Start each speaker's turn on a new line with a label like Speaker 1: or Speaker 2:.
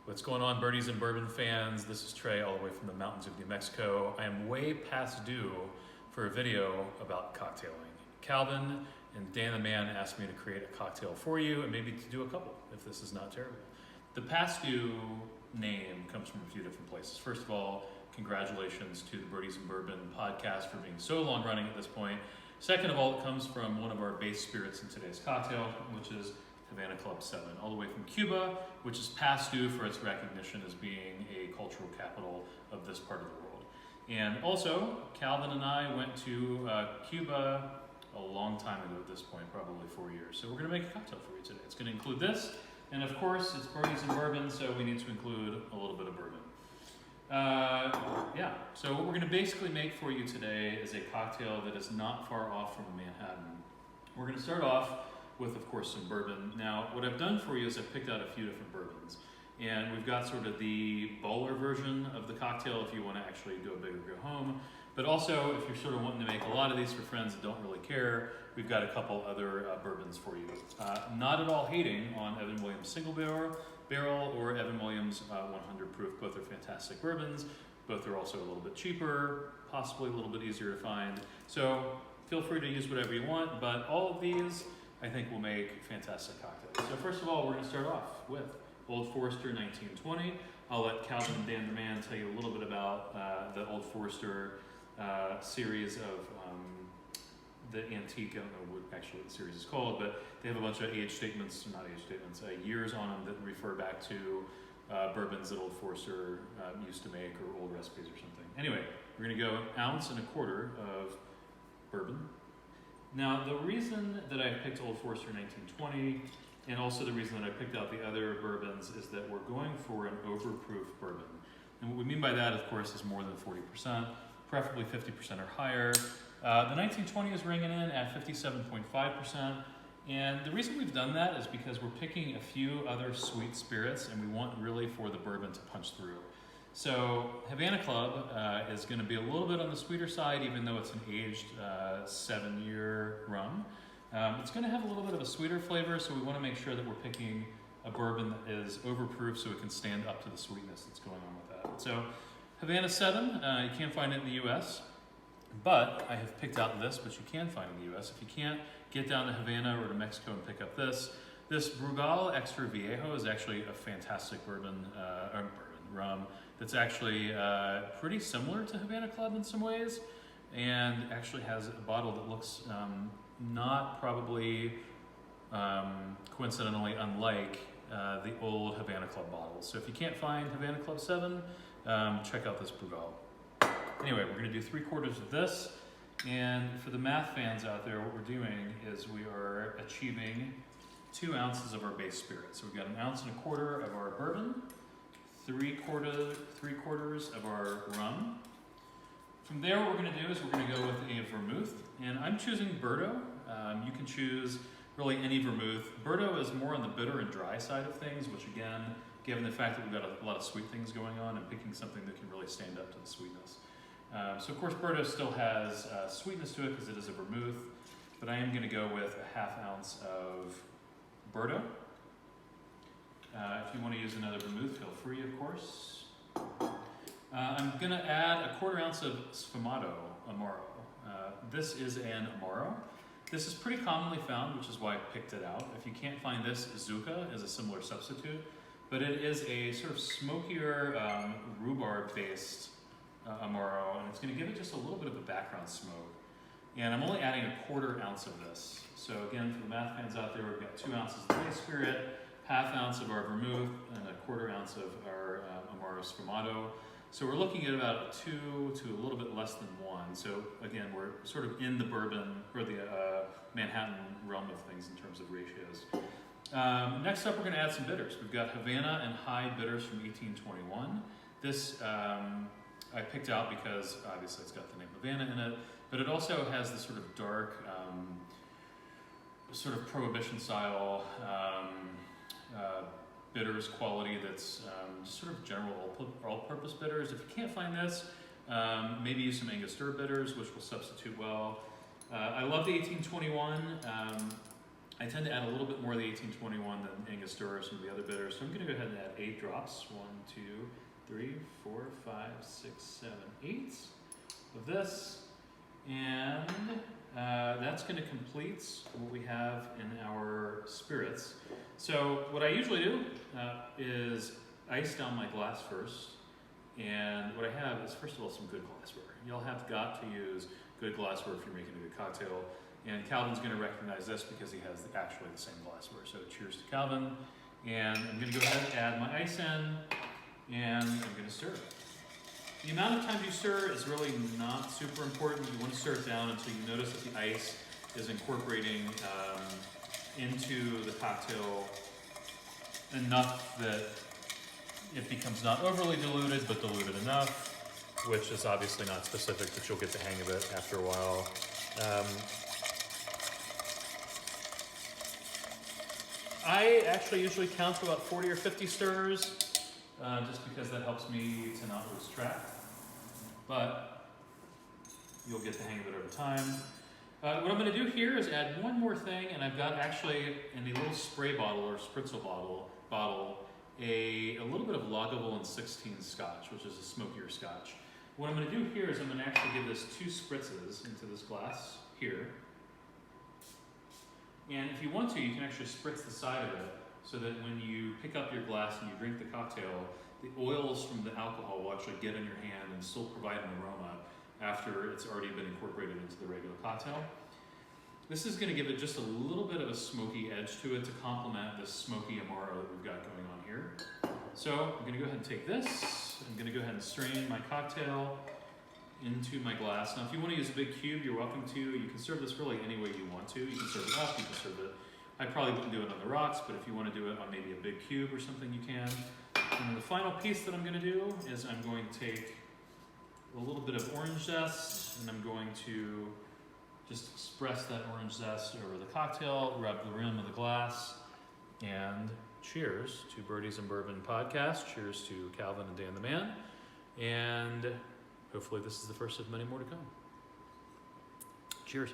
Speaker 1: What's going on, birdies and bourbon fans? This is Trey, all the way from the mountains of New Mexico. I am way past due for a video about cocktailing. Calvin and Dan the Man asked me to create a cocktail for you, and maybe to do a couple, if this is not terrible. The past due name comes from a few different places. First of all, congratulations to the Birdies and Bourbon podcast for being so long running at this point. Second of all, it comes from one of our base spirits in today's cocktail, which is Havana Club 7, all the way from Cuba, which is past due for its recognition as being a cultural capital of this part of the world. And also, Calvin and I went to Cuba a long time ago at this point, probably 4 years. So we're going to make a cocktail for you today. It's going to include this, and of course, it's birdies and bourbon, so we need to include a little bit of bourbon. So what we're going to basically make for you today is a cocktail that is not far off from Manhattan. We're going to start off with, of course, some bourbon. Now, what I've done for you is I've picked out a few different bourbons. And we've got sort of the bowler version of the cocktail if you want to actually go big or go home. But also, if you're sort of wanting to make a lot of these for friends that don't really care, we've got a couple other bourbons for you. Not at all hating on Evan Williams Single Barrel or Evan Williams 100 Proof. Both are fantastic bourbons. Both are also a little bit cheaper, possibly a little bit easier to find. So feel free to use whatever you want, but all of these I think will make fantastic cocktails. So first of all, we're going to start off with Old Forester 1920. I'll let Calvin and Dan the Man tell you a little bit about the Old Forester series of the antique. I don't know what actually the series is called, but they have a bunch of years on them that refer back to bourbons that Old Forester used to make, or old recipes or something. Anyway, we're going to go 1.25 ounces of bourbon. Now, the reason that I picked Old Forester 1920, and also the reason that I picked out the other bourbons, is that we're going for an overproof bourbon. And what we mean by that, of course, is more than 40%, preferably 50% or higher. The 1920 is ringing in at 57.5%. And the reason we've done that is because we're picking a few other sweet spirits, and we want really for the bourbon to punch through. So Havana Club is going to be a little bit on the sweeter side, even though it's an aged 7-year rum. It's going to have a little bit of a sweeter flavor, so we want to make sure that we're picking a bourbon that is overproof so it can stand up to the sweetness that's going on with that. So Havana 7, you can't find it in the US, but I have picked out this, which you can find in the US. If you can't get down to Havana or to Mexico and pick up this Brugal Extra Viejo is actually a fantastic rum that's actually pretty similar to Havana Club in some ways, and actually has a bottle that looks not probably coincidentally unlike the old Havana Club bottles. So if you can't find Havana Club 7, check out this Brugal. Anyway, we're going to do 3/4 of this, and for the math fans out there, what we're doing is we are achieving 2 ounces of our base spirit. So we've got 1.25 ounces of our bourbon, 3/4 of our rum. From there, what we're going to do is we're going to go with a vermouth, and I'm choosing Bordeaux. You can choose really any vermouth. Bordeaux is more on the bitter and dry side of things, which again, given the fact that we've got a lot of sweet things going on, and picking something that can really stand up to the sweetness. So of course, Bordeaux still has sweetness to it because it is a vermouth, but I am going to go with a 1/2 ounce of Bordeaux. If you want to use another vermouth, feel free, of course. I'm going to add 1/4 ounce of Sfumato Amaro. This is an Amaro. This is pretty commonly found, which is why I picked it out. If you can't find this, Zucca is a similar substitute, but it is a sort of smokier rhubarb-based Amaro, and it's going to give it just a little bit of a background smoke. And I'm only adding 1/4 ounce of this. So again, for the math fans out there, we've got 2 ounces of base spirit, 1/2 ounce of our vermouth, and 1/4 ounce of our Amaro Sfumato. So we're looking at about 2 to a little bit less than 1. So again, we're sort of in the bourbon or the Manhattan realm of things in terms of ratios. Next up, we're going to add some bitters. We've got Havana and High bitters from 1821. This I picked out because obviously it's got the name Havana in it, but it also has this sort of dark, sort of prohibition style bitters quality that's just sort of general all-purpose bitters. If you can't find this, maybe use some Angostura bitters, which will substitute well. I love the 1821. I tend to add a little bit more of the 1821 than Angostura or some of the other bitters, so I'm going to go ahead and add 8 drops. 1, 2, 3, 4, 5, 6, 7, 8 of this, and that's going to complete what we have in our spirits. So what I usually do is ice down my glass first, and what I have is, first of all, some good glassware. You'll have got to use good glassware if you're making a good cocktail, and Calvin's going to recognize this because he has actually the same glassware. So cheers to Calvin, and I'm going to go ahead and add my ice in, and I'm going to stir it. The amount of times you stir is really not super important. You want to stir it down until you notice that the ice is incorporating into the cocktail enough that it becomes not overly diluted, but diluted enough, which is obviously not specific, but you'll get the hang of it after a while. I actually usually count to about 40 or 50 stirs, just because that helps me to not lose track. But you'll get the hang of it over time. What I'm going to do here is add one more thing, and I've got actually in the little spray bottle or spritzel bottle a little bit of Lagavulin 16 Scotch, which is a smokier Scotch. What I'm going to do here is I'm going to actually give this 2 spritzes into this glass here. And if you want to, you can actually spritz the side of it so that when you pick up your glass and you drink the cocktail, the oils from the alcohol will actually get in your hand and still provide an aroma after it's already been incorporated into the regular cocktail. This is going to give it just a little bit of a smoky edge to it to complement this smoky Amaro that we've got going on here. So I'm going to go ahead and take this. I'm going to go ahead and strain my cocktail into my glass. Now if you want to use a big cube, you're welcome to. You can serve this really any way you want to. You can serve it up, you can serve it. I probably wouldn't do it on the rocks, but if you want to do it on maybe a big cube or something, you can. And then the final piece that I'm going to do is I'm going to take a little bit of orange zest, and I'm going to just express that orange zest over the cocktail, rub the rim of the glass, and cheers to Birdies and Bourbon podcast. Cheers to Calvin and Dan the Man, and hopefully this is the first of many more to come. Cheers.